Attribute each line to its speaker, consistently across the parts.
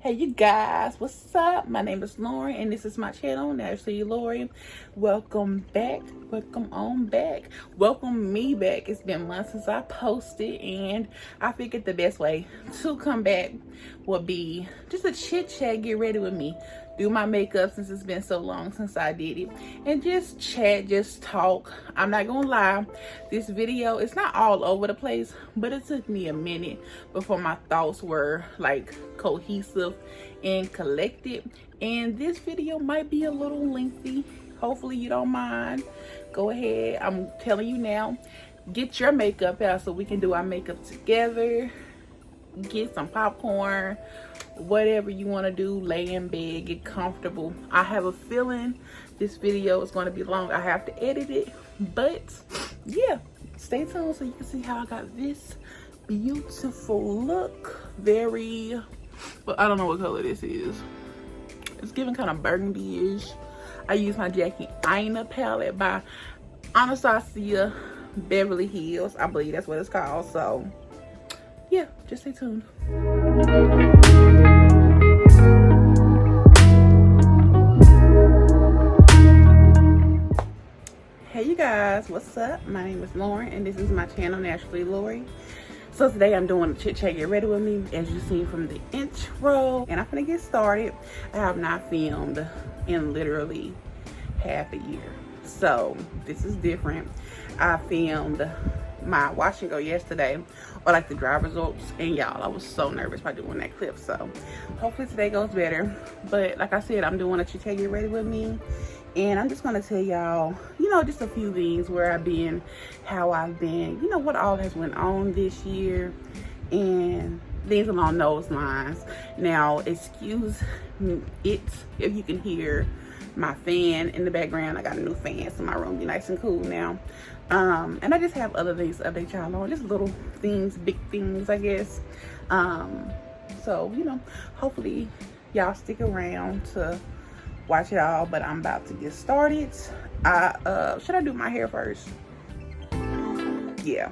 Speaker 1: Hey you guys, what's up? My name is Lauren and this is my channel, Naturally Lauren. Welcome back, welcome on back, welcome me back. It's been months since I posted and I figured the best way to come back would be just a chit chat, get ready with me, do my makeup since it's been so long since I did it, and just chat, just talk. I'm not gonna lie, this video is not all over the place, but it took me a minute before my thoughts were like cohesive and collected, and this video might be a little lengthy. Hopefully you don't mind. Go ahead, I'm telling you now, get your makeup out so we can do our makeup together. Get some popcorn, whatever you want to do, lay in bed, get comfortable. I have a feeling this video is going to be long. I have to edit it, but yeah, stay tuned so you can see how I got this beautiful look. Very, well, I don't know what color this is. It's giving kind of burgundy-ish. I use my Jackie Aina palette by Anastasia, Beverly Hills. I believe that's what it's called. So yeah, just stay tuned. Hey you guys, what's up? My name is Lauren and this is my channel, Naturally Lauren. So today I'm doing a chit chat, get ready with me, as you seen from the intro, and I'm gonna get started. I have not filmed in literally half a year, so this is different. I filmed my wash and go yesterday, or like the drive results, and y'all, I was so nervous by doing that clip, so hopefully today goes better. But like I said, I'm doing a chit chat, get ready with me, and I'm just gonna tell y'all, you know, just a few things, where I've been, how I've been, you know, what all has went on this year, and things along those lines. Now, excuse it if you can hear my fan in the background. I got a new fan, so my room be nice and cool now. And I just have other things to update y'all on, just little things, big things, I guess. So, you know, hopefully y'all stick around to watch it all, but I'm about to get started. Should I do my hair first? Yeah,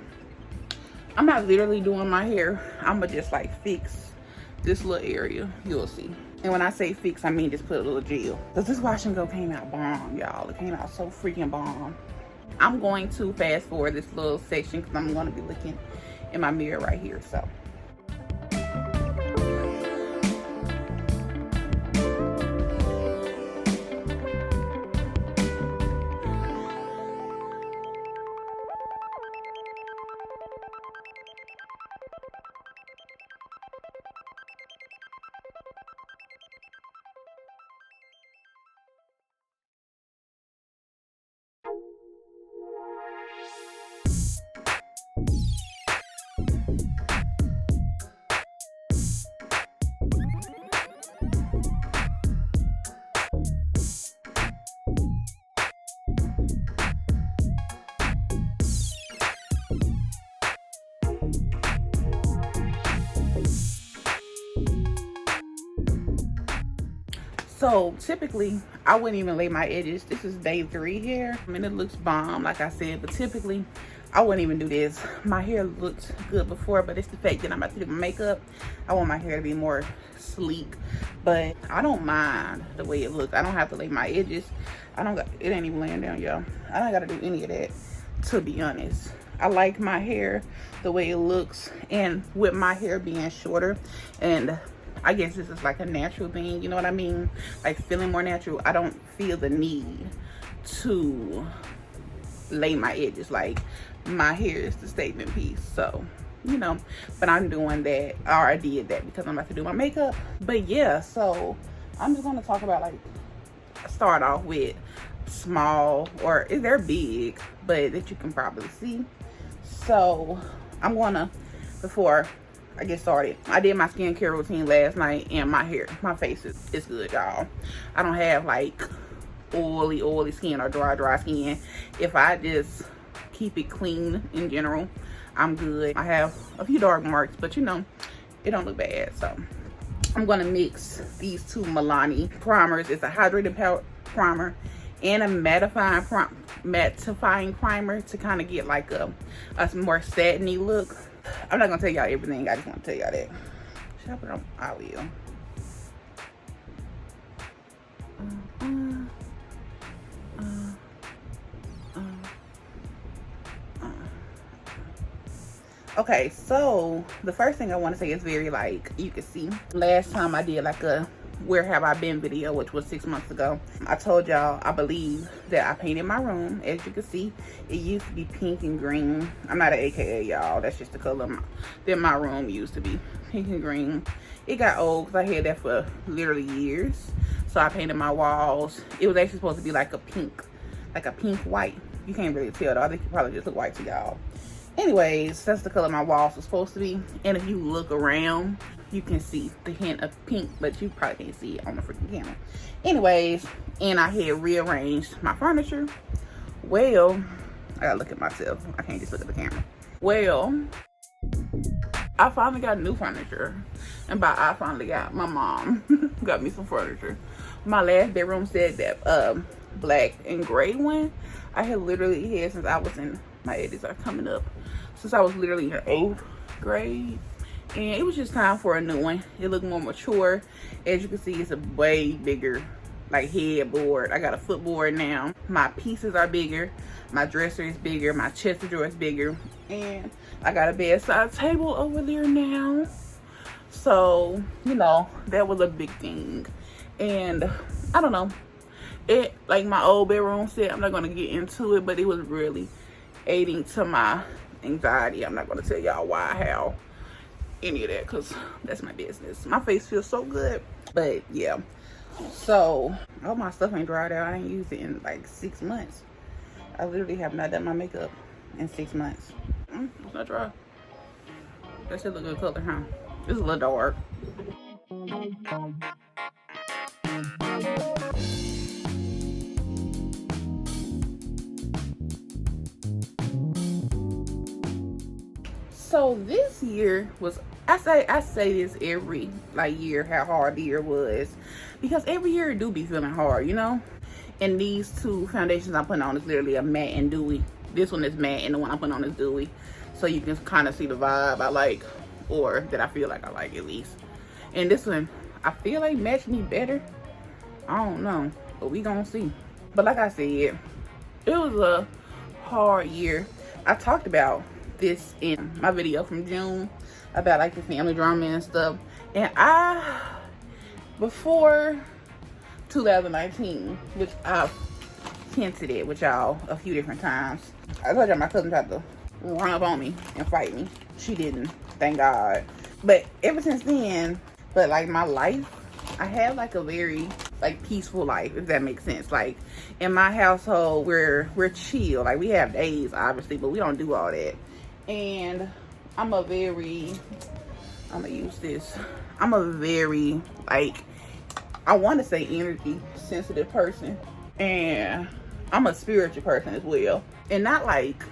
Speaker 1: I'm not literally doing my hair. I'ma just like fix this little area, you'll see. And when I say fix, I mean just put a little gel, because this wash and go came out bomb, y'all. It came out so freaking bomb. I'm going to fast forward this little section because I'm going to be looking in my mirror right here. So typically I wouldn't even lay my edges. This is day 3 here. I mean, it looks bomb, like I said, but typically I wouldn't even do this. My hair looked good before, but it's the fact that I'm about to do my makeup. I want my hair to be more sleek, but I don't mind the way it looks. I don't have to lay my edges. It ain't even laying down, y'all. I don't gotta do any of that, to be honest. I like my hair the way it looks, and with my hair being shorter, and I guess this is like a natural thing, you know what I mean? Like feeling more natural. I don't feel the need to lay my edges. Like, my hair is the statement piece. So, you know, but I'm doing that, or I did that because I'm about to do my makeup. But yeah, so I'm just gonna talk about, like, start off with small, or they're big, but that you can probably see. So I'm gonna, before I get started, I did my skincare routine last night, and my face is good, y'all. I don't have like oily skin or dry skin. If I just keep it clean in general, I'm good. I have a few dark marks, but you know, it don't look bad. So I'm gonna mix these two Milani primers. It's a hydrating primer and a mattifying primer to kind of get like a more satiny look. I'm not gonna tell y'all everything. I just want to tell y'all that. Should I put it on? I will. Okay, so the first thing I want to say is very, like, you can see last time I did like a where have I been video, which was 6 months ago. I told y'all I believe that I painted my room. As you can see, it used to be pink and green. I'm not an AKA, y'all. That's just the color that my room used to be, pink and green. It got old because I had that for literally years. So I painted my walls. It was actually supposed to be like a pink white. You can't really tell though. I think it probably just look white to y'all. Anyways, that's the color my walls were supposed to be. And if you look around, you can see the hint of pink, but you probably can't see it on the freaking camera. Anyways, and I had rearranged my furniture. Well, I gotta look at myself. I can't just look at the camera. Well, I finally got new furniture. And by I finally got, my mom got me some furniture. My last bedroom said that black and gray one I had literally had since I was in, my 80s are coming up, since I was literally in 8th grade. And it was just time for a new one. It looked more mature. As you can see, it's a way bigger like headboard. I got a footboard now. My pieces are bigger. My dresser is bigger. My chest of drawers is bigger. And I got a bedside table over there now. So, you know, that was a big thing. And I don't know. It, like my old bedroom set, I'm not going to get into it, but it was really aiding to my anxiety. I'm not going to tell y'all why, how, any of that, because that's my business. My face feels so good. But yeah, so all my stuff ain't dried out. I ain't used it in like 6 months. I literally have not done my makeup in 6 months. It's not dry. That should look good color, huh? It's a little dark. So this year was, I say this every like year, how hard the year was, because every year it do be feeling hard, you know. And these two foundations I'm putting on is literally a matte and dewy. This one is matte and the one I'm putting on is dewy, so you can kind of see the vibe I like, or that I feel like I like at least. And this one I feel like matched me better. I don't know, but we gonna see. But like I said, it was a hard year. I talked about this in my video from June about like the family drama and stuff. And before 2019, which I've hinted at with y'all a few different times, I told y'all my cousin tried to run up on me and fight me. She didn't, thank God. But ever since then, but like my life, I have like a very like peaceful life, if that makes sense. Like in my household, we're chill. Like we have days obviously, but we don't do all that. And I'm a very like, I want to say energy sensitive person, and I'm a spiritual person as well. And not like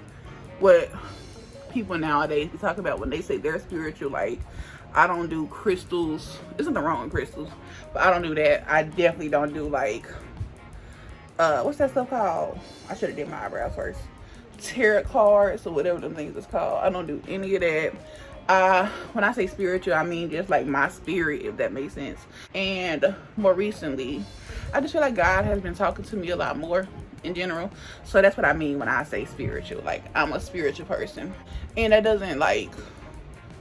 Speaker 1: what people nowadays talk about when they say they're spiritual. Like, I don't do crystals. There's nothing wrong with crystals, but I don't do that. I definitely don't do like what's that stuff called? I should have did my eyebrows first. Tarot cards or whatever them things is called. I don't do any of that. When I say spiritual, I mean just like my spirit, if that makes sense. And more recently, I just feel like God has been talking to me a lot more in general. So that's what I mean when I say spiritual. Like, I'm a spiritual person, and that doesn't, like,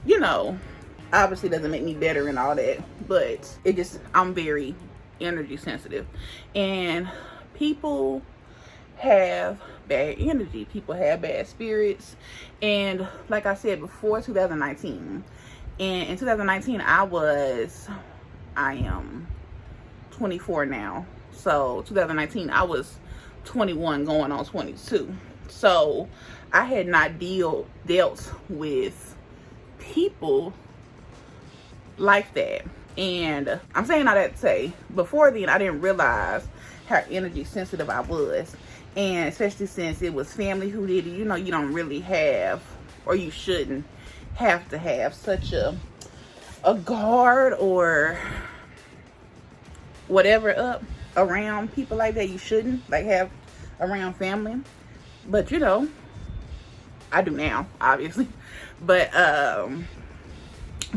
Speaker 1: you know, obviously doesn't make me better and all that, but it just, I'm very energy sensitive. And people have bad energy, people have bad spirits. And like I said, before 2019, and in 2019 I am 24 now, so 2019 I was 21 going on 22. So I had not dealt with people like that. And I'm saying all that to say, before then I didn't realize how energy sensitive I was. And especially since it was family who did it, you know, you don't really have, or you shouldn't have to have such a guard or whatever up around people like that. You shouldn't like have around family. But you know, I do now, obviously. But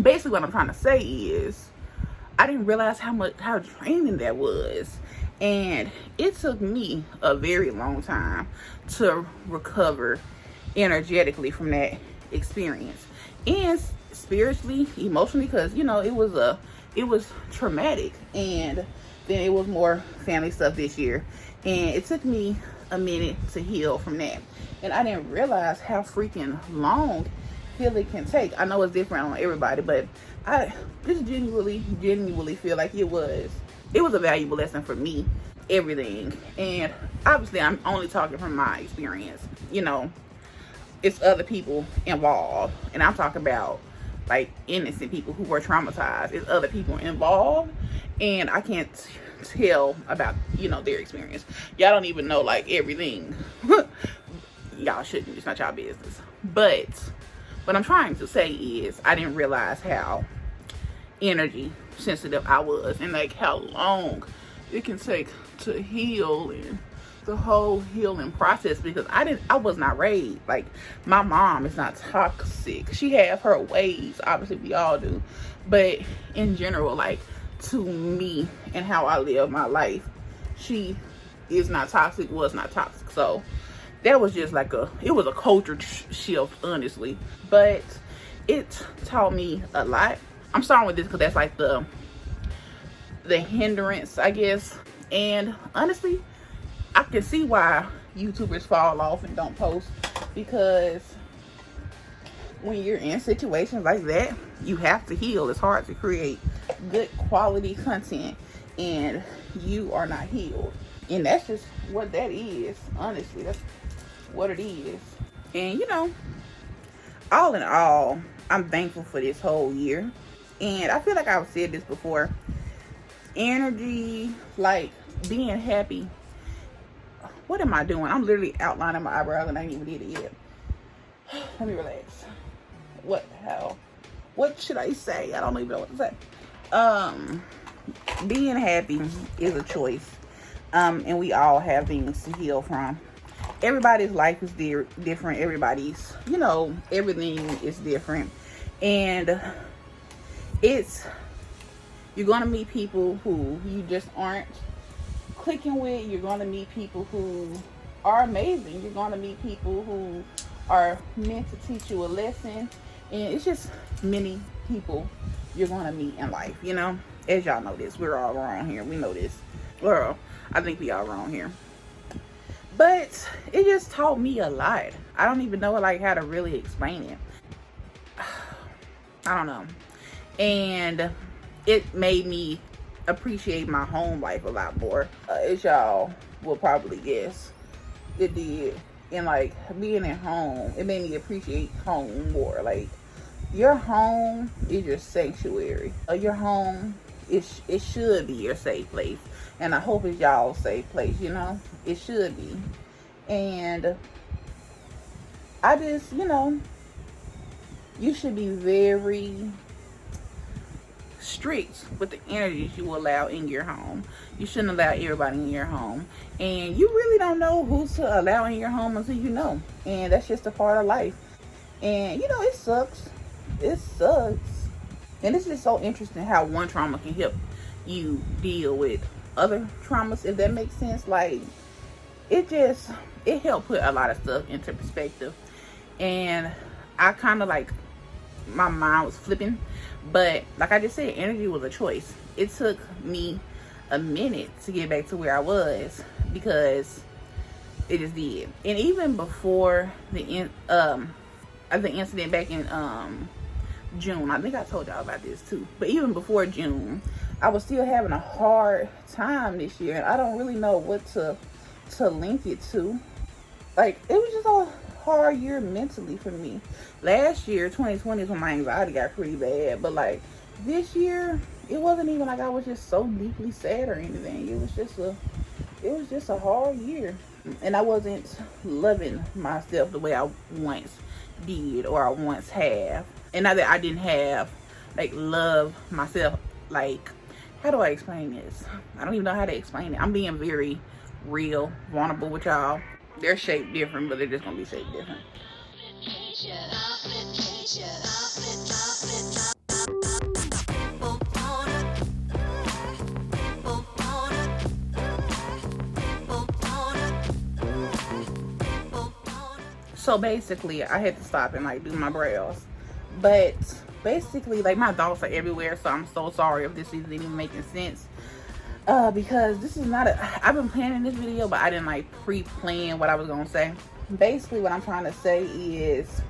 Speaker 1: basically what I'm trying to say is, I didn't realize how draining that was. And it took me a very long time to recover energetically from that experience, and spiritually, emotionally, because you know it was traumatic. And then it was more family stuff this year, and it took me a minute to heal from that. And I didn't realize how freaking long healing can take. I know it's different on everybody, but I just genuinely feel like it was a valuable lesson for me, everything. And obviously I'm only talking from my experience. You know, it's other people involved, and I'm talking about like innocent people who were traumatized. It's other people involved, and I can't tell about, you know, their experience. Y'all don't even know like everything. Y'all shouldn't, it's not y'all business. But what I'm trying to say is I didn't realize how energy sensitive I was, and like how long it can take to heal, and the whole healing process, because I was not raised like my mom is not toxic. She has her ways, obviously we all do, but in general, like to me and how I live my life, she is not toxic, was not toxic. So that was just like it was a culture shift, honestly. But it taught me a lot. I'm starting with this because that's like the hindrance, I guess. And honestly, I can see why YouTubers fall off and don't post, because when you're in situations like that, you have to heal. It's hard to create good quality content and you are not healed. And that's just what that is. Honestly, that's what it is. And you know, all in all, I'm thankful for this whole year. And I feel like I've said this before. Energy, like being happy. What am I doing? I'm literally outlining my eyebrows and I ain't even did it yet. Let me relax. What should I say? I don't even know what to say. Being happy is a choice. And we all have things to heal from. Everybody's life is different. Everybody's, you know, everything is different. And you're going to meet people who you just aren't clicking with. You're going to meet people who are amazing. You're going to meet people who are meant to teach you a lesson. And it's just many people you're going to meet in life, you know. As y'all know this, we're all wrong here. We know this. Well, I think we all wrong here. But it just taught me a lot. I don't even know like how to really explain it. I don't know. And it made me appreciate my home life a lot more. As y'all will probably guess, it did. And like being at home, it made me appreciate home more. Like your home is your sanctuary. Your home, it should be your safe place. And I hope it's y'all's safe place, you know. It should be. And I just, you know, you should be very strict with the energies you allow in your home. You shouldn't allow everybody in your home. And you really don't know who to allow in your home until you know. And that's just a part of life. And, you know, it sucks. It sucks. And it's just so interesting how one trauma can help you deal with other traumas, if that makes sense. Like, it helped put a lot of stuff into perspective. And I kind of like, my mind was flipping. But like I just said, energy was a choice. It took me a minute to get back to where I was, because it just did. And even before the incident back in June, I think I told y'all about this too, but even before June, I was still having a hard time this year, and I don't really know what to link it to. Like, it was just a hard year mentally for me. Last year, 2020, is when my anxiety got pretty bad, but like this year, it wasn't even like I was just so deeply sad or anything. It was just a hard year, and I wasn't loving myself the way I once did or I once have. And now that I didn't have like love myself, like, how do I explain this? I don't even know how to explain it. I'm being very real, vulnerable with y'all. They're shaped different, but they're just gonna be shaped different. So basically, I had to stop and like do my brows. But basically, like, my thoughts are everywhere, so I'm so sorry if this isn't even making sense. Because this is not I've been planning this video, but I didn't like pre-plan what I was gonna say. Basically, what I'm trying to say is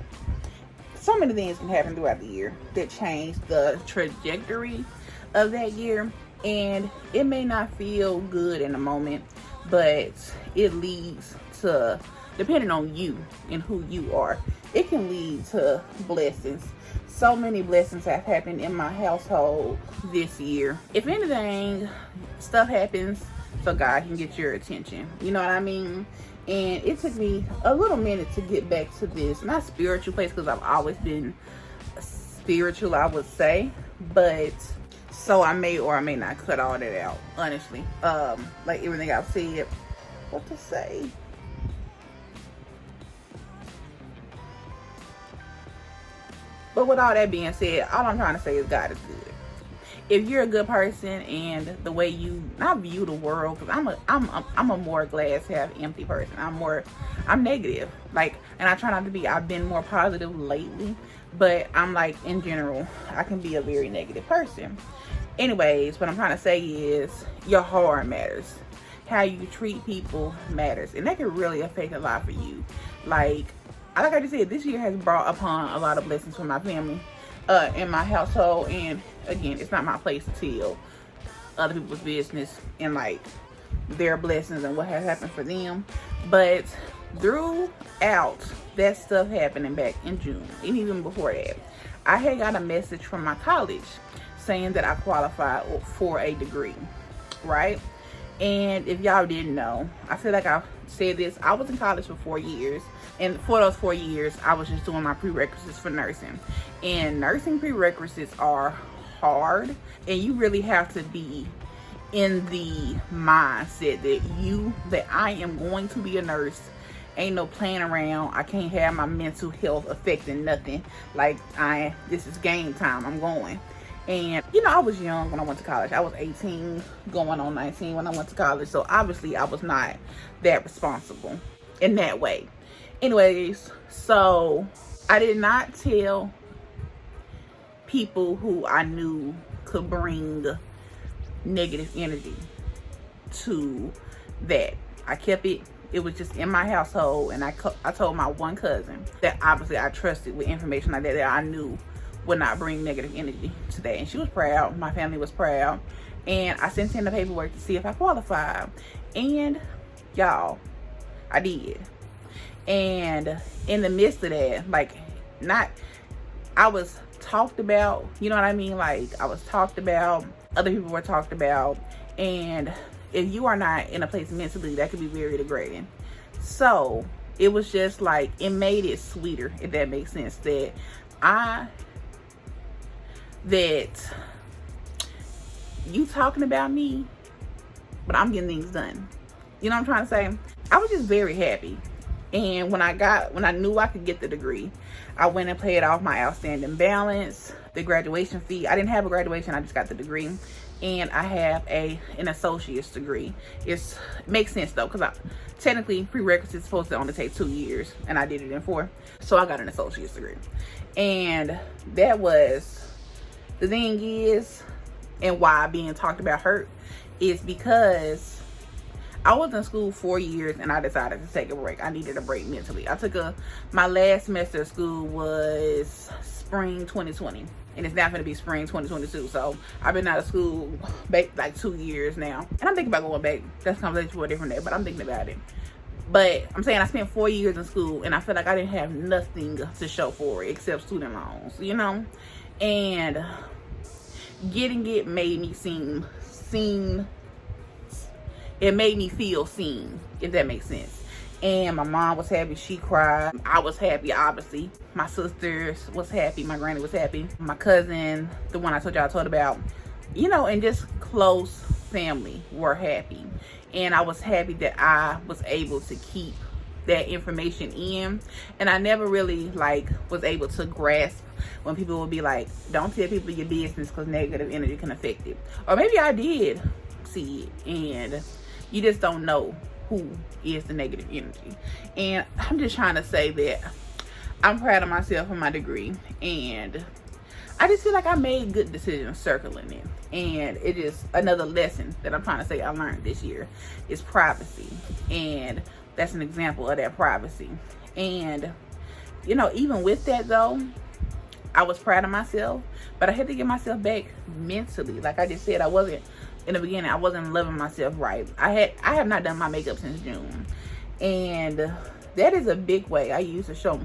Speaker 1: so many things can happen throughout the year that change the trajectory of that year, and it may not feel good in the moment, but it leads to, depending on you and who you are, it can lead to blessings. So many blessings have happened in my household this year. If anything, stuff happens so God can get your attention. You know what I mean? And it took me a little minute to get back to this, not spiritual place, because I've always been spiritual, I would say. But so I may or I may not cut all that out, honestly. Like everything I've said. What to say? But with all that being said, all I'm trying to say is God is good. If you're a good person, and the way you not view the world, because I'm a more glass half empty person. I'm negative. Like, and I try not to be. I've been more positive lately, but I'm like, in general, I can be a very negative person. Anyways, what I'm trying to say is your heart matters. How you treat people matters, and that can really affect a lot for you. Like I just said, this year has brought upon a lot of blessings for my family, in my household. And again, it's not my place to tell other people's business and like their blessings and what has happened for them. But throughout that stuff happening back in June, and even before that, I had got a message from my college saying that I qualified for a degree, right? And if y'all didn't know, I feel like I said this, I was in college for 4 years. And for those 4 years, I was just doing my prerequisites for nursing. And nursing prerequisites are hard. And you really have to be in the mindset that I am going to be a nurse. Ain't no playing around. I can't have my mental health affecting nothing. Like, this is game time. I'm going. And, you know, I was young when I went to college. I was 18, going on 19 when I went to college. So, obviously, I was not that responsible in that way. Anyways, so I did not tell people who I knew could bring negative energy to that. I kept it. It was just in my household. And I told my one cousin that obviously I trusted with information like that I knew would not bring negative energy to that. And she was proud. My family was proud. And I sent in the paperwork to see if I qualified. And y'all, I did. And in the midst of that, like, I was talked about, you know what I mean? Like, I was talked about, other people were talked about. And if you are not in a place mentally, that could be very degrading. So it was just like, it made it sweeter, if that makes sense, that you talking about me, but I'm getting things done. You know what I'm trying to say? I was just very happy. And when I knew I could get the degree, I went and paid off my outstanding balance, the graduation fee. I didn't have a graduation, I just got the degree. And I have an associate's degree. It makes sense though, because technically prerequisites supposed to only take 2 years, and I did it in 4. So I got an associate's degree. And that was, the thing is, and why being talked about hurt, is because I was in school 4 years and I decided to take a break. I needed a break mentally. My last semester of school was spring 2020. And it's now going to be spring 2022. So I've been out of school like 2 years now. And I'm thinking about going back. That's a conversation for a different day, but I'm thinking about it. But I'm saying I spent 4 years in school and I feel like I didn't have nothing to show for it except student loans, you know? And getting it made me it made me feel seen, if that makes sense. And my mom was happy, she cried. I was happy, obviously. My sisters was happy, my granny was happy. My cousin, the one I told y'all about, you know, and just close family were happy. And I was happy that I was able to keep that information in. And I never really was able to grasp when people would be like, don't tell people your business because negative energy can affect it. Or maybe I did see it and you just don't know who is the negative energy. And I'm just trying to say that I'm proud of myself for my degree, and I just feel like I made good decisions circling it. And it is another lesson that I'm trying to say I learned this year is privacy. And that's an example of that privacy. And, you know, even with that though, I was proud of myself, but I had to get myself back mentally. Like I just said, I wasn't, in the beginning, I wasn't loving myself right. I have not done my makeup since June. And that is a big way I used to show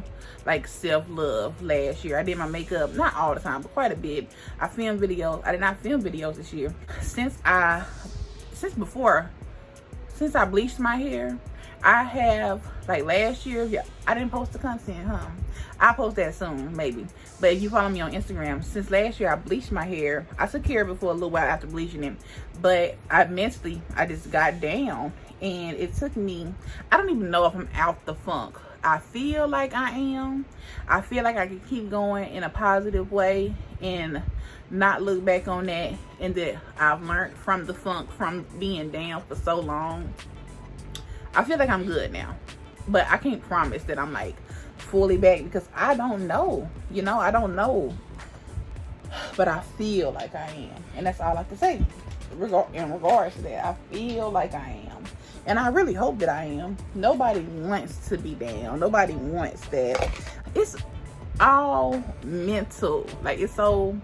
Speaker 1: like self-love last year. I did my makeup, not all the time, but quite a bit. I filmed videos. I did not film videos this year. Since I bleached my hair, I have, like last year, yeah, I didn't post the content, I'll post that soon, maybe. But if you follow me on Instagram, since last year I bleached my hair. I took care of it for a little while after bleaching it, but I just got down, and it took me, I don't even know if I'm out the funk. I feel like I am. I feel like I can keep going in a positive way and not look back on that, and that I've learned from the funk, from being down for so long. I feel like I'm good now, but I can't promise that I'm like fully back, because I don't know, you know, I don't know, but I feel like I am, and that's all I can say in regards to that. I feel like I am, and I really hope that I am. Nobody wants to be down. Nobody wants that. It's all mental. Like, it's so,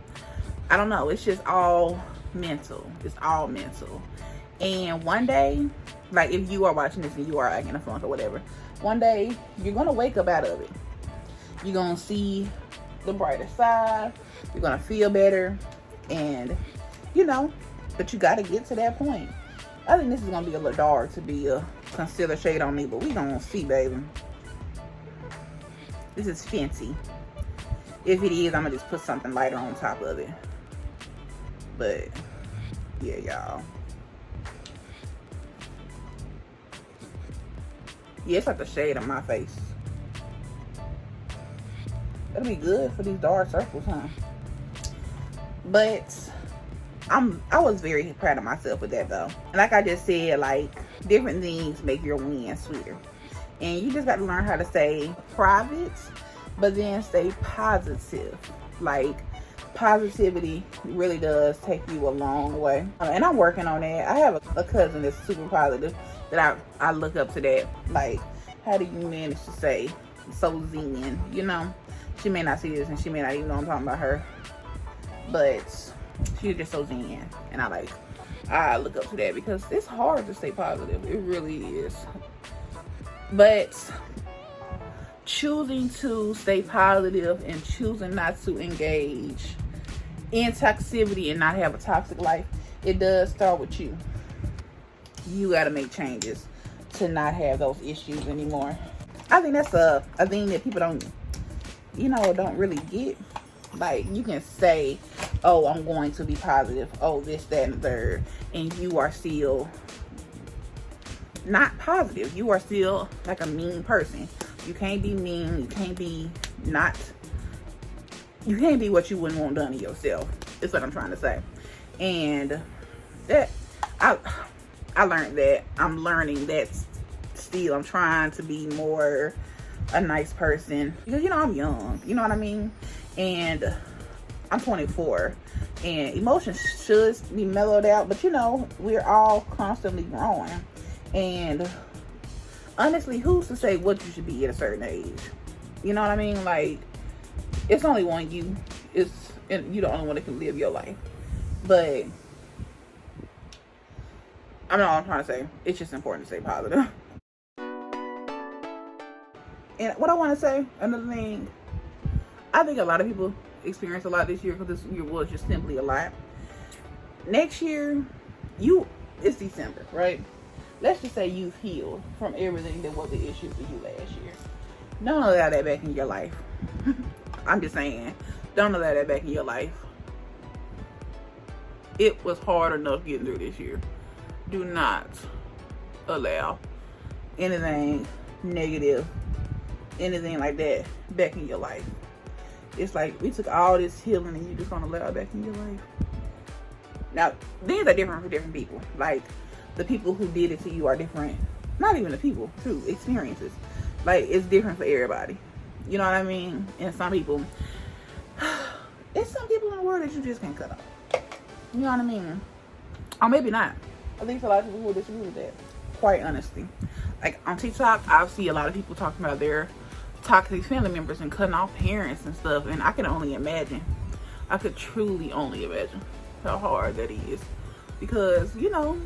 Speaker 1: I don't know, it's just all mental. It's all mental. And one day, like if you are watching this and you are like in a funk or whatever, one day you're gonna wake up out of it. You're gonna see the brighter side. You're gonna feel better, and you know, but you gotta get to that point. I think this is gonna be a little dark to be a concealer shade on me, but we gonna see, baby. This is fancy. If it is, I'm gonna just put something lighter on top of it. But yeah, y'all. Yeah, it's like the shade on my face. That'll be good for these dark circles, huh? But I was very proud of myself with that though. And like I just said, like, different things make your win sweeter. And you just got to learn how to stay private, but then stay positive. Like, positivity really does take you a long way. And I'm working on that. I have a cousin that's super positive that I look up to that. Like, how do you manage to say so zen? You know, she may not see this and she may not even know I'm talking about her, but she's just so zen, and I look up to that because it's hard to stay positive. It really is. But choosing to stay positive and choosing not to engage in toxicity and not have a toxic life, it does start with you. You got to make changes to not have those issues anymore. I think that's a thing that people don't really get. Like, you can say, oh, I'm going to be positive, oh, this, that, and the third, and you are still not positive. You are still like a mean person. You can't be mean. You can't be what you wouldn't want done to yourself. That's what I'm trying to say. And that I learned that. I'm learning that still. I'm trying to be more a nice person, because you know I'm young, you know what I mean, and I'm 24, and emotions should be mellowed out, but you know, we're all constantly growing. And honestly, who's to say what you should be at a certain age? You know what I mean? Like, it's only one you. And you're the only one that can live your life. But I know what I'm trying to say. It's just important to stay positive. And what I want to say, another thing, I think a lot of people experienced a lot this year, because this year was just simply a lot. Next year, it's December, right? Let's just say you've healed from everything that was the issue for you last year. Don't allow that back in your life. I'm just saying, don't allow that back in your life. It was hard enough getting through this year. Do not allow anything negative, anything like that back in your life. It's like we took all this healing and you just gonna allow it back in your life. Now, things are different for different people. Like, the people who did it to you are different not even the people, true experiences. Like, it's different for everybody. You know what I mean? And some people, it's some people in the world that you just can't cut off. You know what I mean? Or maybe not. I think it's a lot of people who disagree with that, quite honestly. Like, on TikTok, I see a lot of people talking about their toxic family members and cutting off parents and stuff. And I can only imagine. I could truly only imagine how hard that is. Because, you know,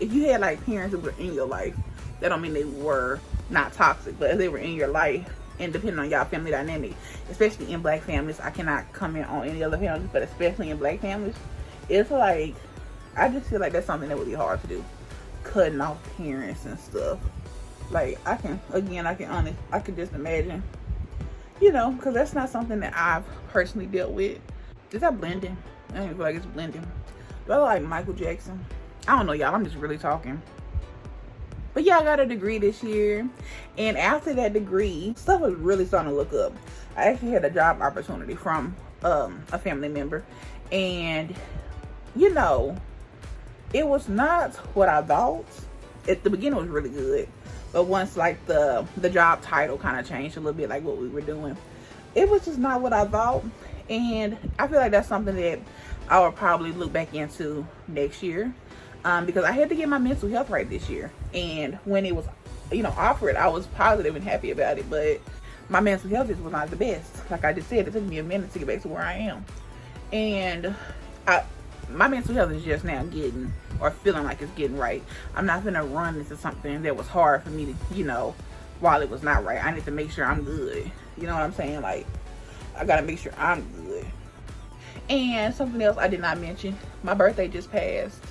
Speaker 1: if you had, like, parents that were in your life, that don't mean they were not toxic, but if they were in your life, and depending on y'all family dynamic, especially in black families, I cannot comment on any other families, but especially in black families, it's like, I just feel like that's something that would be hard to do, cutting off parents and stuff. Like, I can just imagine, you know, because that's not something that I've personally dealt with. Is that blending? I don't feel like it's blending. Do I look like Michael Jackson? I don't know, y'all. I'm just really talking. But yeah, I got a degree this year. And after that degree, stuff was really starting to look up. I actually had a job opportunity from a family member. And, you know, it was not what I thought. At the beginning, it was really good. But once, like, the job title kind of changed a little bit, like what we were doing, it was just not what I thought. And I feel like that's something that I will probably look back into next year. Because I had to get my mental health right this year. And when it was, you know, offered, I was positive and happy about it. But my mental health just was not the best. Like I just said, it took me a minute to get back to where I am. And my mental health is just now getting, or feeling like it's getting right. I'm not gonna run into something that was hard for me to, you know, while it was not right. I need to make sure I'm good. You know what I'm saying? Like, I gotta make sure I'm good. And something else I did not mention, my birthday just passed.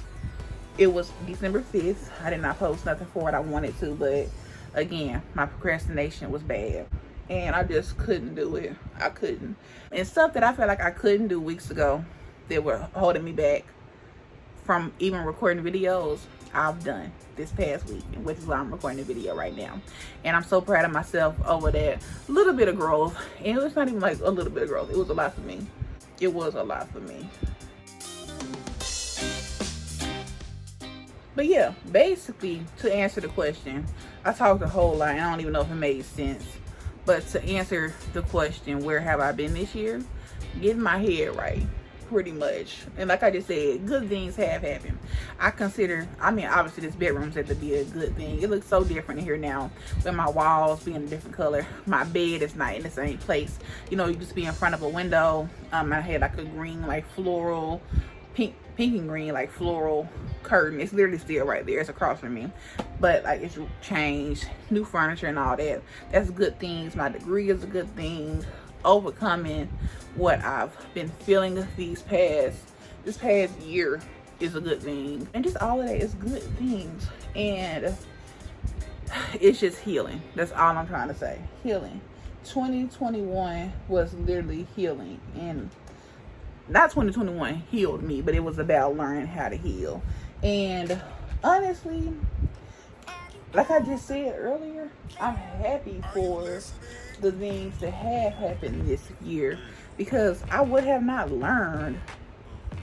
Speaker 1: It was December 5th. I did not post nothing for it. I wanted to, but again, my procrastination was bad. And I just couldn't do it. I couldn't. And stuff that I felt like I couldn't do weeks ago that were holding me back from even recording videos, I've done this past week, which is why I'm recording the video right now. And I'm so proud of myself over that little bit of growth. And it was not even like a little bit of growth. It was a lot for me. It was a lot for me. But yeah, basically, to answer the question, I talked a whole lot, and I don't even know if it made sense. But to answer the question, where have I been this year? Getting my head right, pretty much. And like I just said, good things have happened. I mean, obviously this bedroom's had to be a good thing. It looks so different in here now, with my walls being a different color. My bed is not in the same place. You know, you used to be in front of a window. I had like a green, like floral, pink and green, like floral curtain. It's literally still right there. It's across from me, but like it's changed, new furniture and all that. That's good things. My degree is a good thing. Overcoming what I've been feeling this past year is a good thing, and just all of that is good things. And it's just healing. That's all I'm trying to say. Healing. 2021 was literally healing, and not 2021 healed me, but it was about learning how to heal. And honestly, like I just said earlier, I'm happy for the things that have happened this year, because I would have not learned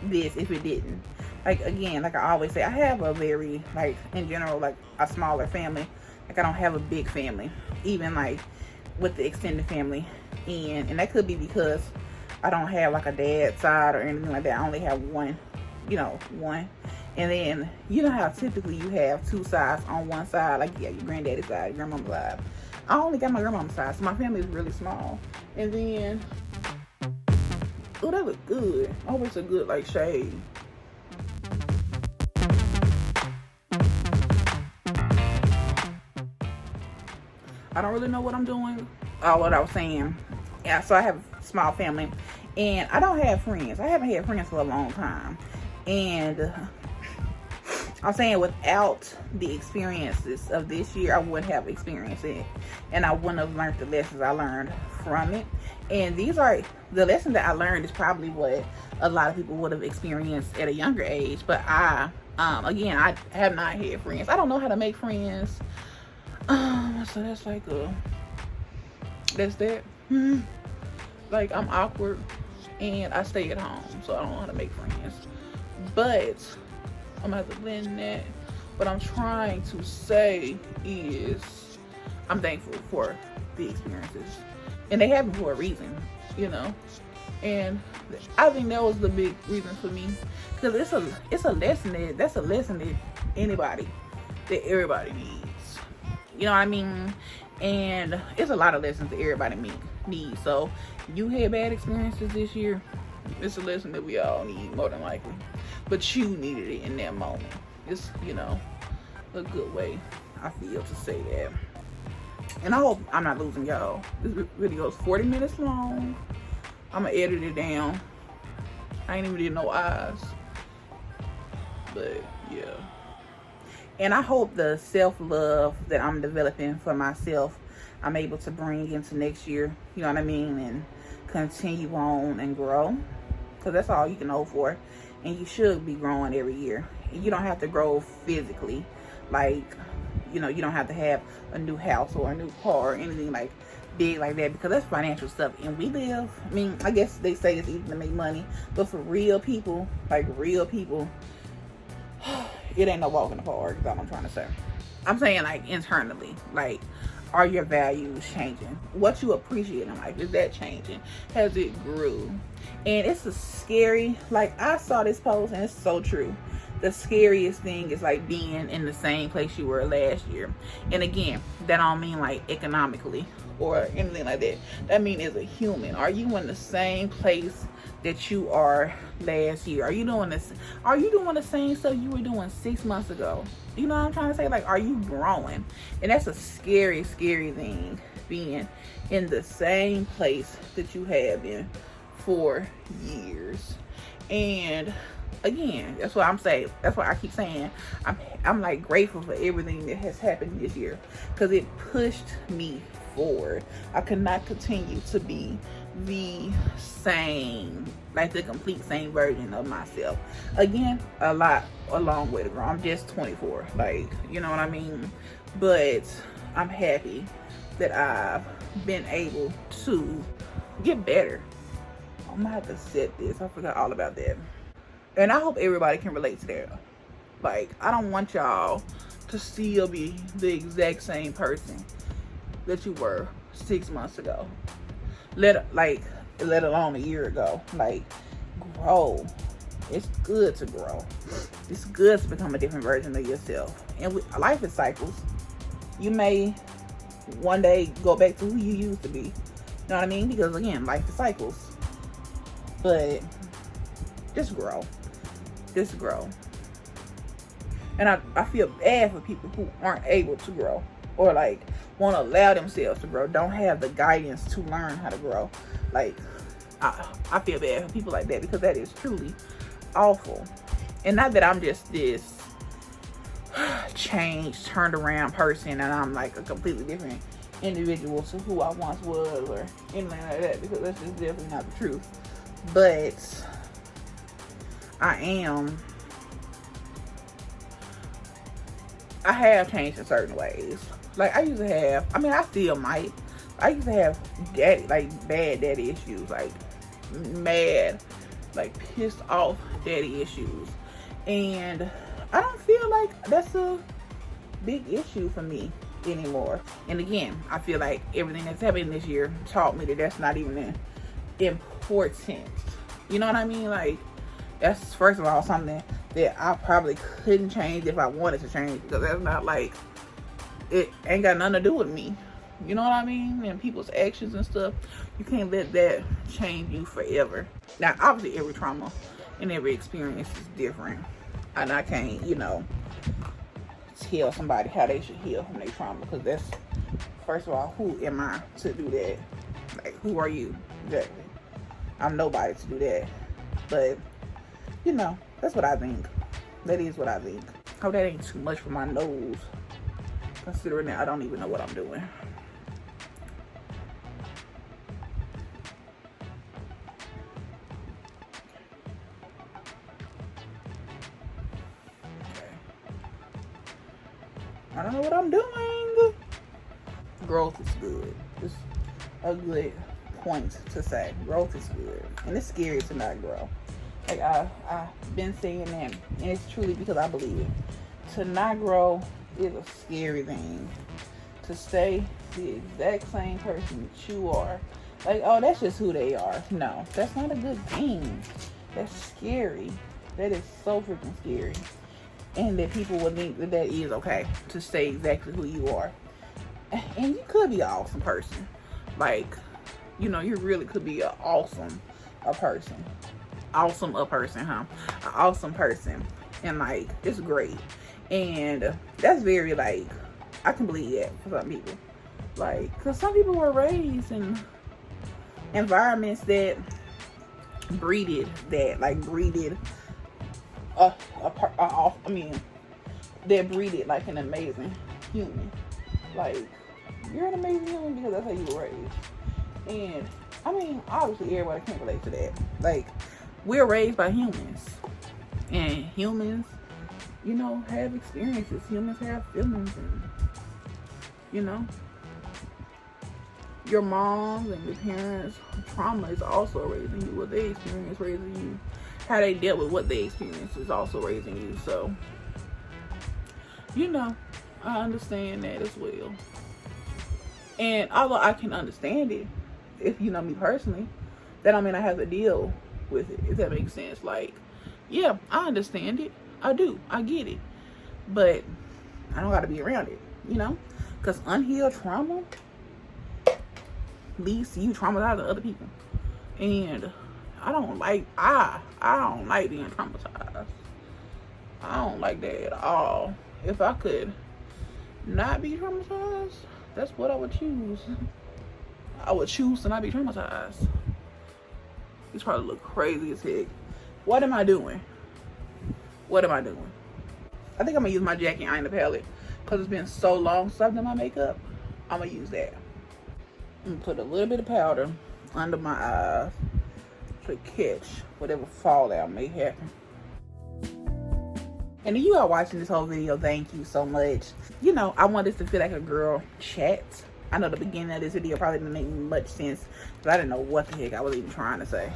Speaker 1: this if it didn't. Like, again, like I always say, I have a very, like, in general, like a smaller family. Like, I don't have a big family, even like with the extended family. And that could be because I don't have like a dad side or anything like that. I only have one. And then, you know how typically you have two sides on one side, like your granddaddy's side, your grandmama's side. I only got my grandmama's side, so my family is really small. And then, oh, that looks good. Oh, it's a good like shade. I don't really know what I'm doing. Oh, what I was saying. Yeah, so I have a small family, and I don't have friends. I haven't had friends for a long time. And I'm saying, without the experiences of this year, I wouldn't have experienced it, and I wouldn't have learned the lessons I learned from it. And these are the lessons that I learned is probably what a lot of people would have experienced at a younger age. But I have not had friends. I don't know how to make friends. So that's like that's that. Like, I'm awkward and I stay at home, so I don't know how to make friends. But I'm gonna have to blend that what I'm trying to say is I'm thankful for the experiences, and they happen for a reason, you know. And I think that was the big reason for me, because it's a lesson that's a lesson that everybody needs, you know what I mean. And it's a lot of lessons that everybody needs. So you had bad experiences this year, it's a lesson that we all need, more than likely, but you needed it in that moment. It's, you know, a good way, I feel, to say that. And I hope I'm not losing y'all. This video is 40 minutes long. I'm gonna edit it down. I ain't even did no eyes, but yeah. And I hope the self-love that I'm developing for myself, I'm able to bring into next year, you know what I mean, and continue on and grow, because that's all you can hope for. And you should be growing every year. You don't have to grow physically, like, you know, you don't have to have a new house or a new car or anything like big like that, because that's financial stuff. And we live, I mean, I guess they say it's easy to make money, but for real people, like real people, it ain't no walk in the park. That's all I'm trying to say. I'm saying, like, internally, like, are your values changing? What you appreciate in life, is that changing? Has it grew? And it's a scary, like, I saw this post and it's so true. The scariest thing is like being in the same place you were last year. And again, that don't mean like economically or anything like that. That mean as a human, are you in the same place that you are last year? Are you doing this? Are you doing the same stuff you were doing 6 months ago? You know what I'm trying to say? Like, are you growing? And that's a scary, scary thing, being in the same place that you have been for years. And again, that's what I'm saying. That's what I keep saying. I'm like grateful for everything that has happened this year, because it pushed me forward. I could not continue to be the same, like the complete same version of myself. Again, a long way to grow. I'm just 24, like, you know what I mean? But I'm happy that I've been able to get better. I'm gonna have to set this. I forgot all about that. And I hope everybody can relate to that. Like, I don't want y'all to still be the exact same person that you were 6 months ago. Let alone a year ago. Like, grow. It's good to grow. It's good to become a different version of yourself. And life is cycles. You may one day go back to who you used to be. You know what I mean? Because again, life is cycles. But just grow. Just grow. And I feel bad for people who aren't able to grow, or like won't allow themselves to grow, don't have the guidance to learn how to grow. Like, I feel bad for people like that, because that is truly awful. And not that I'm just this changed, turned around person and I'm like a completely different individual to who I once was or anything like that, because that's just definitely not the truth. But I have changed in certain ways. Like, I used to have, I mean, I still might. I used to have bad daddy issues, like mad, like pissed off daddy issues. And I don't feel like that's a big issue for me anymore. And again, I feel like everything that's happening this year taught me that that's not even important. You know what I mean? Like, that's, first of all, something that I probably couldn't change if I wanted to change, because that's not like, it ain't got nothing to do with me. You know what I mean? And people's actions and stuff, you can't let that change you forever. Now, obviously, every trauma and every experience is different. And I can't, you know, tell somebody how they should heal from their trauma, because that's, first of all, who am I to do that? Like, who are you? Exactly. I'm nobody to do that. But, you know, that's what I think. That is what I think. Hope that ain't too much for my nose, considering that I don't even know what I'm doing. Okay. I don't know what I'm doing. Growth is good. It's a good point to say. Growth is good. And it's scary to not grow. Like, I've been saying that, and it's truly because I believe it. to not grow is a scary thing. To stay the exact same person that you are. Like, oh, that's just who they are. No, that's not a good thing. That's scary. That is so freaking scary. And that people would think that that is okay, to stay exactly who you are. And you could be an awesome person. Like, you know, you really could be an awesome person. Awesome person, huh? An awesome person. And like, it's great. And that's very, like, I can believe that for some people. Like, because some people were raised in environments that breeded that. Like, breeded that breeded like an amazing human. Like, you're an amazing human because that's how you were raised. And I mean, obviously everybody can't relate to that. Like, we're raised by humans, and humans, you know, have experiences. Humans have feelings, and you know, your moms and your parents' trauma is also raising you. What they experience raising you. How they dealt with what they experienced is also raising you. So, you know, I understand that as well. And although I can understand it, if you know me personally, that don't mean I have to deal with it, if that makes sense. Like, yeah, I understand it. I do. I get it. But I don't got to be around it, you know? Because unhealed trauma leads to you traumatizing other people. And I don't like being traumatized. I don't like that at all. If I could not be traumatized, that's what I would choose. I would choose to not be traumatized. These probably look crazy as heck. What am I doing? What am I doing? I think I'm gonna use my Jackie Aina palette because it's been so long since I've done my makeup. I'm gonna use that. I'm gonna put a little bit of powder under my eyes to catch whatever fallout may happen. And if you are watching this whole video, thank you so much. You know, I want this to feel like a girl chat. I know the beginning of this video probably didn't make much sense because I didn't know what the heck I was even trying to say.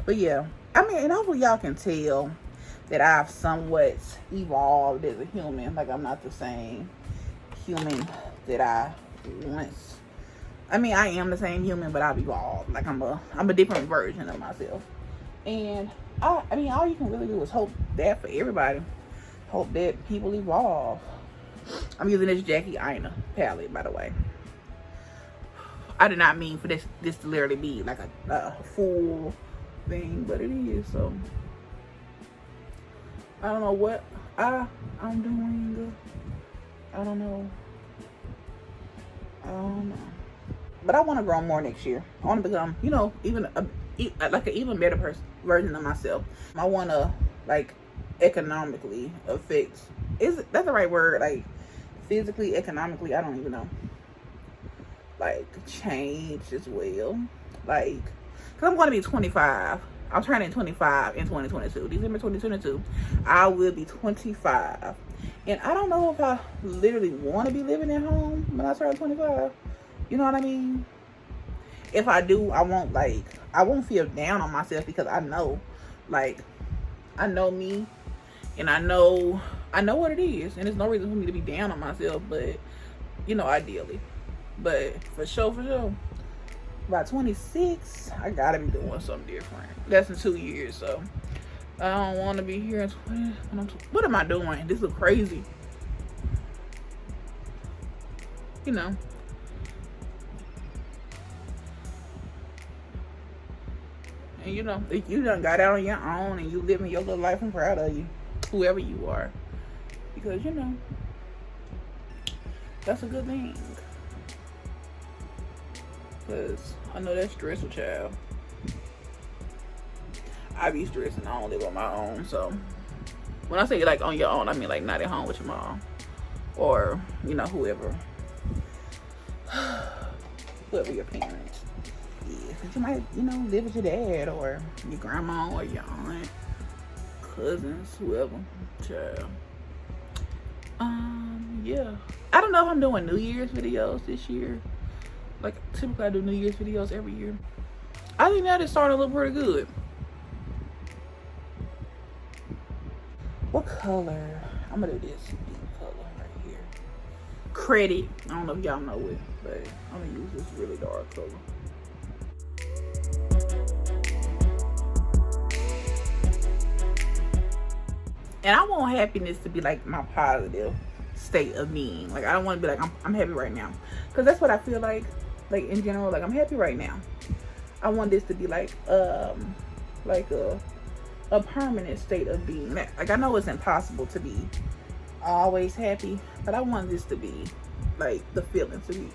Speaker 1: But yeah, I mean, and hopefully y'all can tell that I've somewhat evolved as a human. Like, I'm not the same human that I once. I mean, I am the same human, but I've evolved. Like, I'm a different version of myself. And I mean, all you can really do is hope that for everybody. Hope that people evolve. I'm using this Jackie Aina palette, by the way. I did not mean for this to literally be like a full thing, but it is. So I don't know what I'm doing. I don't know. But I want to grow more next year. I want to become, you know, even like an even better version of myself. I want to, like, economically affect. Is that the right word? Like, physically, economically, I don't even know. Like, change as well. Like, because I'm going to be 25. I'm turning 25 in 2022. December 2022. I will be 25. And I don't know if I literally want to be living at home when I turn 25. You know what I mean? If I do, I won't feel down on myself because I know, like, I know me and I know what it is. And there's no reason for me to be down on myself, but, you know, ideally. But for sure, by 26, I gotta be doing something different. That's in 2 years, so I don't want to be here in 20. What am I doing? This look crazy. You know. And you know, if you done got out on your own and you living your little life, I'm proud of you, whoever you are, because you know that's a good thing. Because I know that's stressful, child. I be stressing. I don't live on my own. So when I say like on your own, I mean like not at home with your mom or, you know, whoever your parents is. You might, you know, live with your dad or your grandma or your aunt, cousins, whoever, child. Yeah. I don't know if I'm doing New Year's videos this year. Like, typically I do New Year's videos every year. I think that is starting to look pretty good. What color? I'm gonna do this deep color right here. Credit. I don't know if y'all know it, but I'm gonna use this really dark color. And I want happiness to be like my positive state of being. Like I don't want to be like I'm happy right now, because that's what I feel like in general. Like I'm happy right now. I want this to be like a permanent state of being. Like I know it's impossible to be always happy, but I want this to be like the feeling to be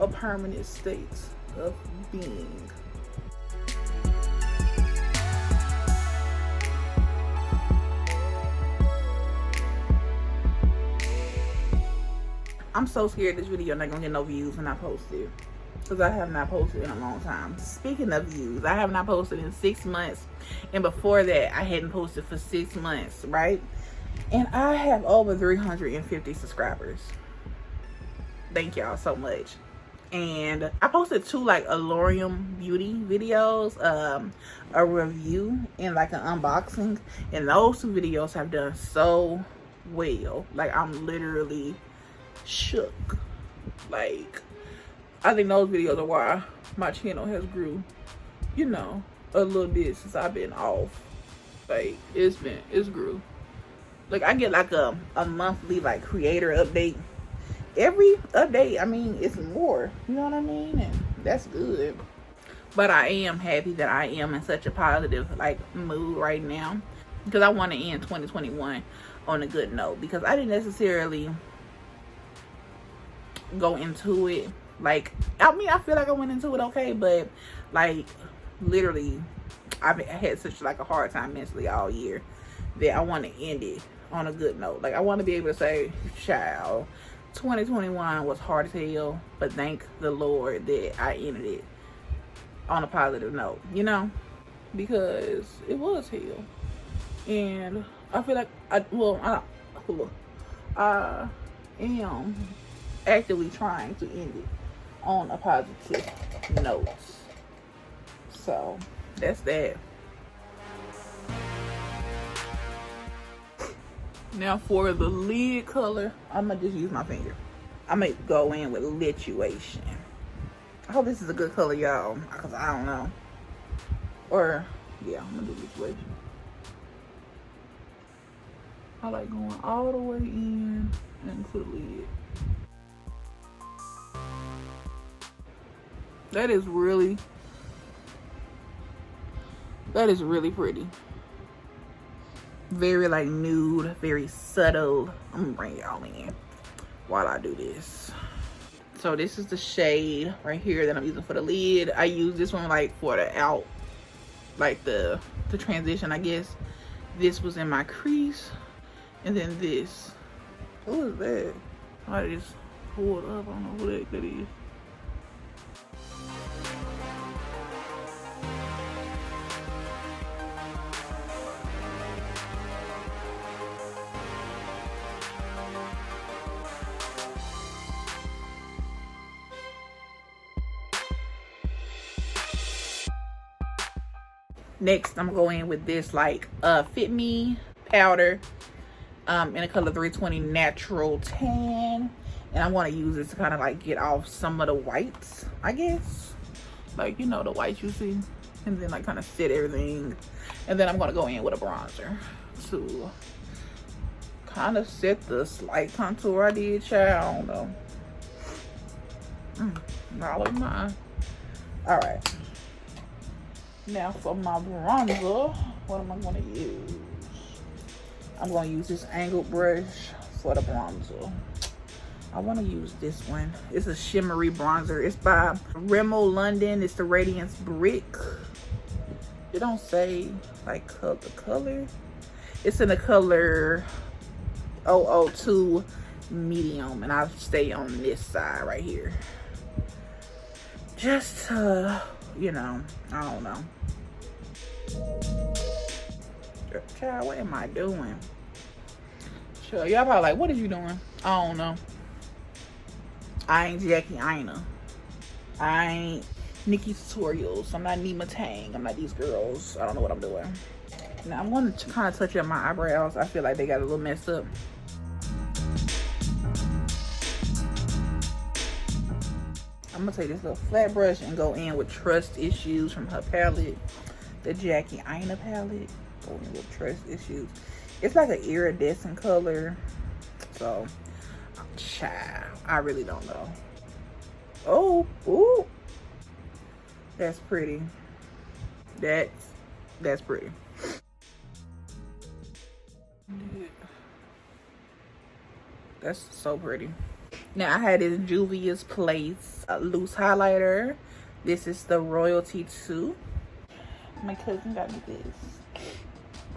Speaker 1: a permanent state of being. I'm so scared this video not gonna get no views when I post it, because I have not posted in a long time. Speaking of views, I have not posted in 6 months, and before that I hadn't posted for 6 months, right? And I have over 350 subscribers. Thank y'all so much. And I posted 2 like Grwm beauty videos, a review and like an unboxing, and those 2 videos have done so well. Like I'm literally shook. Like I think those videos are why my channel has grew, you know, a little bit since I've been off. Like it's grew. Like I get like a monthly like creator update. Every update, I mean, it's more, you know what I mean? And that's good. But I am happy that I am in such a positive like mood right now, because I want to end 2021 on a good note, because I didn't necessarily go into it like, I mean, I feel like I went into it okay, but like literally I had such like a hard time mentally all year that I want to end it on a good note. Like I want to be able to say, child, 2021 was hard as hell, but thank the Lord that I ended it on a positive note, you know, because it was hell. And I feel like I am actively trying to end it on a positive note. So that's that. Now for the lid color, I'm gonna just use my finger. I'm gonna go in with lituation. I hope this is a good color, y'all, because I don't know. Or yeah, I'm gonna do lituation. I like going all the way in into the lid. That is really pretty. Very like nude, very subtle. I'm gonna bring y'all in while I do this. So this is the shade right here that I'm using for the lid. I use this one like for the out, like the transition, I guess. This was in my crease, and then this. Who is that? I just pulled up. I don't know who the heck that is. Next, I'm going in with this like Fit Me powder in a color 320 Natural Tan. And I want to use this to kind of like get off some of the whites, I guess. Like, you know, the whites you see. And then like kind of set everything. And then I'm going to go in with a bronzer to kind of set the slight contour I did, child. I don't know. All of mine. All right. Now for my bronzer, what am I going to use? I'm going to use this angled brush for the bronzer. I want to use this one. It's a shimmery bronzer. It's by Rimmel London. It's the Radiance Brick. It don't say like the color. It's in the color 002 medium, and I'll stay on this side right here. Just you know, I don't know. Child, what am I doing? Child, y'all probably like, what is you doing? I don't know. I ain't Jackie Aina. I ain't Nikki Tutorials. I'm not Nima Tang. I'm not these girls. I don't know what I'm doing. Now I'm going to kind of touch up my eyebrows. I feel like they got a little messed up. I'm gonna take this little flat brush and go in with Trust Issues from her palette, the Jackie Aina palette. Go in with Trust Issues. It's like an iridescent color, so child, I really don't know. Oh, ooh, that's pretty. That's pretty. That's so pretty. Now I had this Juvia's Place loose highlighter. This is the Royalty 2. My cousin got me this.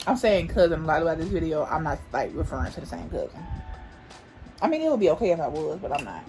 Speaker 1: I'm saying cousin a lot about this video. I'm not like referring to the same cousin. I mean, it would be okay if I was, but I'm not.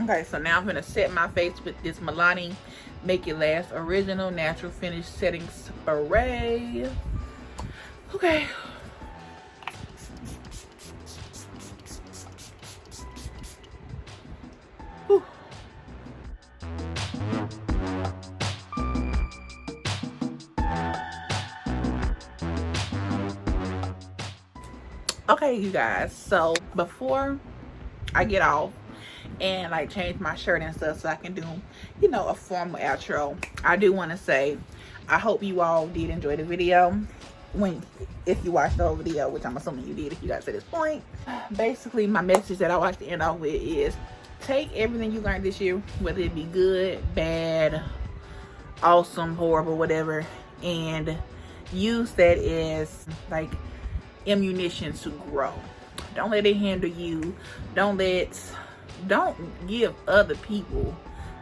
Speaker 1: Okay, so now I'm gonna set my face with this Milani Make It Last Original Natural Finish Setting Spray. Okay. Whew. Okay, you guys, so before I get off and like change my shirt and stuff so I can do, you know, a formal outro, I do want to say I hope you all did enjoy the video. If you watched the whole video, which I'm assuming you did if you got to this point. Basically, my message that I want to end off with is take everything you learned this year, whether it be good, bad, awesome, horrible, whatever, and use that as like ammunition to grow. Don't let it hinder you. Don't give other people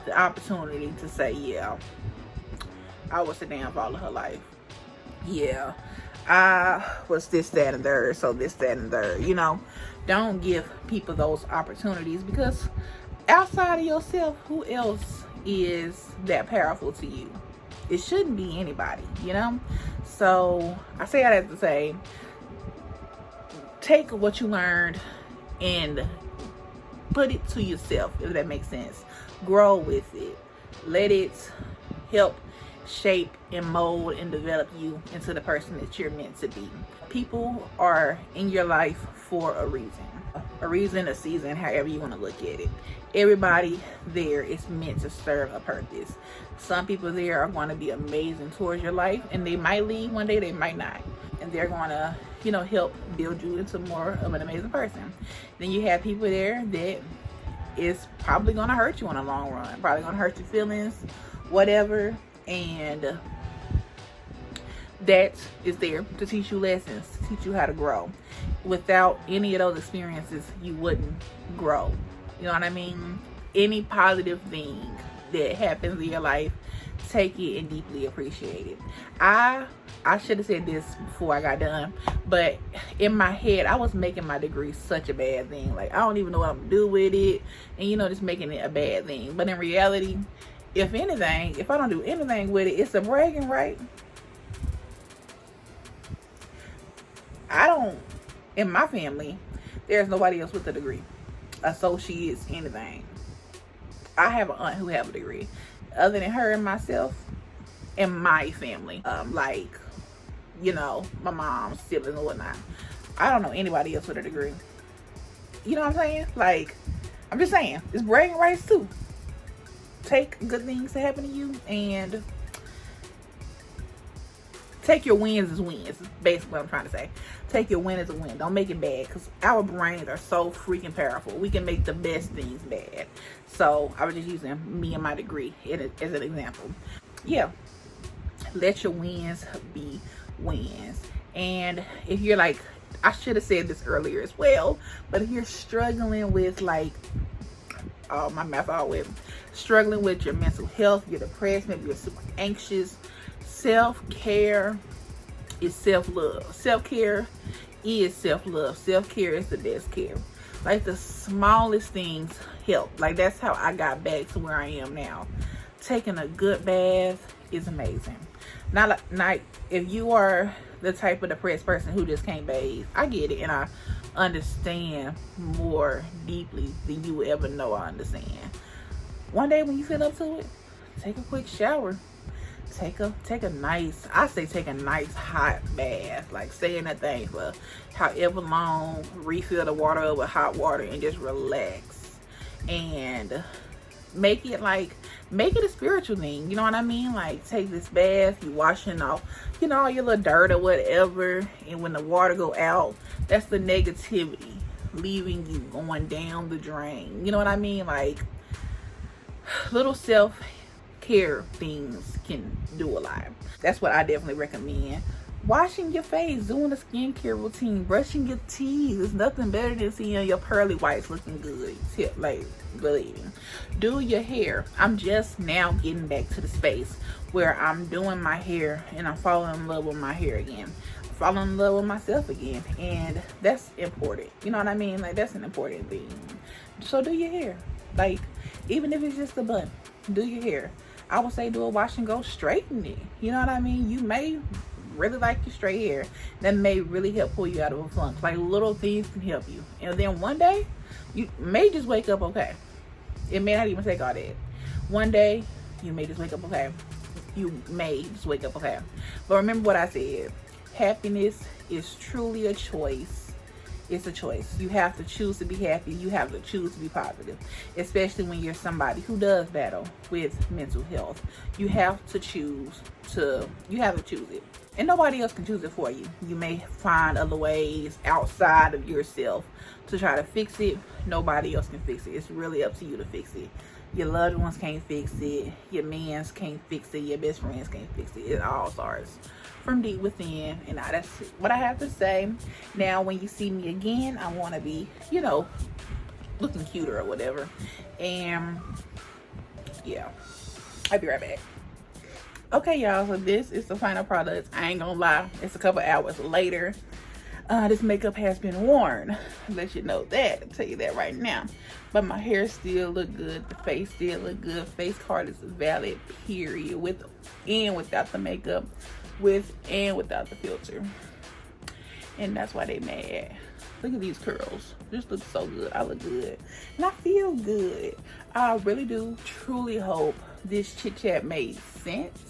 Speaker 1: the opportunity to say, yeah, I was a damn all of her life. Yeah, I was this, that, and third, so this, that, and third. You know, don't give people those opportunities, because outside of yourself, who else is that powerful to you? It shouldn't be anybody, you know? So I say that to say, take what you learned and put it to yourself, if that makes sense. Grow with it. Let it help shape and mold and develop you into the person that you're meant to be. People are in your life for a reason, a season, however you want to look at it. Everybody there is meant to serve a purpose. Some people there are going to be amazing towards your life, and they might leave one day, they might not, and they're going to, you know, help build you into more of an amazing person. Then you have people there that is probably going to hurt you in the long run, probably going to hurt your feelings, whatever, and that is there to teach you lessons, to teach you how to grow. Without any of those experiences, you wouldn't grow. You know what I mean? Any positive thing that happens in your life, take it and deeply appreciate it. I should have said this before I got done, but in my head I was making my degree such a bad thing. Like, I don't even know what I'm gonna do with it, and you know, just making it a bad thing. But in reality, if anything, if I don't do anything with it, it's a bragging right. In my family, there's nobody else with a degree, associates, anything. I have an aunt who have a degree. Other than her and myself and my family, like, you know, my mom's siblings and whatnot, I don't know anybody else with a degree. You know what I'm saying? Like, I'm just saying, it's bragging rights too. Take good things to happen to you and take your wins as wins. Is basically what I'm trying to say. Take your win as a win. Don't make it bad, because our brains are so freaking powerful. We can make the best things bad. So I was just using me and my degree as an example. Yeah, let your wins be wins. And if you're like, I should have said this earlier as well, but if you're struggling with like, oh, my mouth all wet, struggling with your mental health, you're depressed, maybe you're super anxious, self-care is self-love. Self-care is self-love. Self-care is the best care. Like the smallest things help. Like that's how I got back to where I am now. Taking a good bath is amazing. Not if you are the type of depressed person who just can't bathe, I get it, and I understand more deeply than you would ever know I understand. One day when you feel up to it, take a quick shower. Take a nice, I say take a nice hot bath. Like stay in that thing for however long, refill the water up with hot water and just relax. And make it a spiritual thing, you know what I mean? Like take this bath, you washing off, you know, all your little dirt or whatever, and when the water go out, that's the negativity leaving you, going down the drain, you know what I mean? Like little self-care things can do a lot. That's what I definitely recommend. Washing your face, doing a skincare routine, brushing your teeth. There's nothing better than seeing your pearly whites looking good. Like, believe me. Do your hair. I'm just now getting back to the space where I'm doing my hair and I'm falling in love with my hair again. Falling in love with myself again. And that's important. You know what I mean? Like, that's an important thing. So do your hair. Like, even if it's just a bun, do your hair. I would say do a wash and go, straighten it. You know what I mean? You may really like your straight hair. That may really help pull you out of a funk. Like little things can help you. And then one day, you may just wake up okay. It may not even take all that. One day, you may just wake up okay. You may just wake up okay. But remember what I said. Happiness is truly a choice. It's a choice. You have to choose to be happy. You have to choose to be positive. Especially when you're somebody who does battle with mental health. You have to choose it. And nobody else can choose it for you. You may find other ways outside of yourself to try to fix it. Nobody else can fix it. It's really up to you to fix it. Your loved ones can't fix it. Your mans can't fix it. Your best friends can't fix it. It all starts from deep within. And that's what I have to say. Now, when you see me again, I want to be, you know, looking cuter or whatever. And yeah, I'll be right back. Okay, y'all, so this is the final product. I ain't gonna lie, it's a couple hours later. This makeup has been worn. I'll let you know that. I'll tell you that right now. But my hair still look good. The face still look good. Face card is valid, period. With and without the makeup. With and without the filter. And that's why they mad. Look at these curls. This looks so good. I look good. And I feel good. I really do truly hope this chit chat made sense.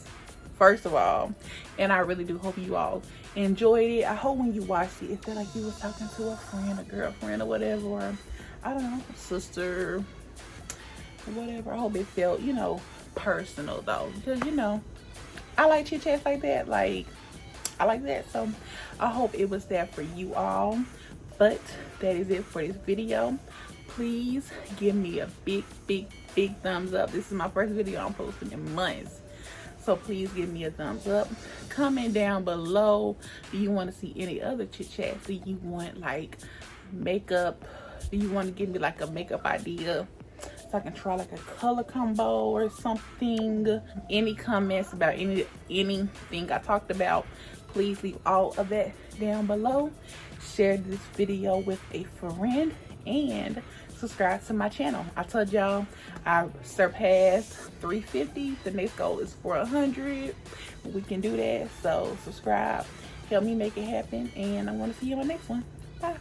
Speaker 1: First of all, and I really do hope you all enjoyed it. I hope when you watched it, it felt like you was talking to a friend, a girlfriend, or whatever, or I don't know, sister, whatever. I hope it felt, you know, personal though, because you know, I like chit chats like that. Like, I like that. So I hope it was that for you all. But that is it for this video. Please give me a big thumbs up. This is my first video I'm posting in months. So please give me a thumbs up. Comment down below. Do you want to see any other chit chats? Do you want like makeup? Do you want to give me like a makeup idea so I can try like a color combo or something? Any comments about anything I talked about, please leave all of that down below. Share this video with a friend and subscribe to my channel. I told y'all I surpassed 350. The next goal is 400. We can do that. So subscribe, help me make it happen, and I want to see you on the next one. Bye.